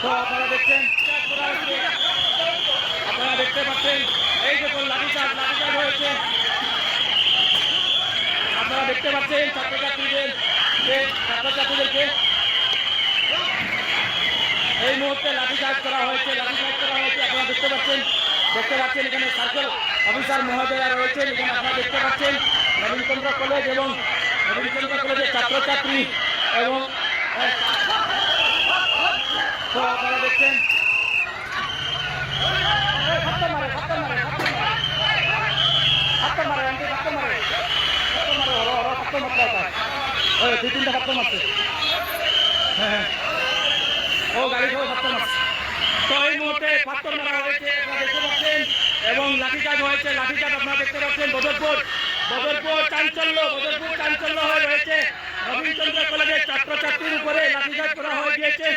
তো আপনারা দেখছেন, আপনারা দেখতে পাচ্ছেন এই যে লাঠিচার্জ হয়েছে। আপনারা দেখতে পাচ্ছেন ছাত্রছাত্রীদেরকে এই মুহূর্তে লাঠিচার্জ করা হয়েছে। আপনারা দেখতে পাচ্ছেন এখানে সার্কেল অফিসার মহোদয়া রয়েছেন। এখানে আপনারা দেখতে পাচ্ছেন নবীনচন্দ্র কলেজ এবং নবীনচন্দ্র কলেজের ছাত্রছাত্রী এবং তো আপনারা দেখছেন দুই তিনটা পাত্র মারছে। হ্যাঁ, ও গাড়ি সহ পাত্র মারছে। তো এই মুহূর্তে পাত্র মারা হয়েছে আপনারা দেখতে পাচ্ছেন এবং লাঠিচার্জ হয়েছে। আপনারা দেখতে পাচ্ছেন বদরপুর চাঞ্চল্য হয়ে রয়েছে। নবীনচন্দ্র কলেজের ছাত্রছাত্রীর উপরে লাঠিচার্জ করা হয়ে গিয়েছে।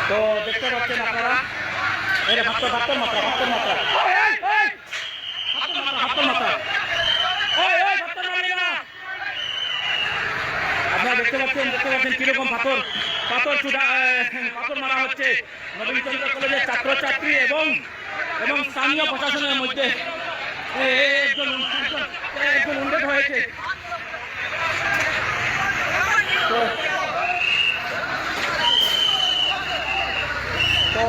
তো দেখতে পাচ্ছেন আপনারা আপনারা দেখতে পাচ্ছেন কিরকম পাথর মারা হচ্ছে নবীনচন্দ্র কলেজের ছাত্রছাত্রী এবং স্থানীয় প্রশাসনের মধ্যে একজন উন্নত হয়েছে। তো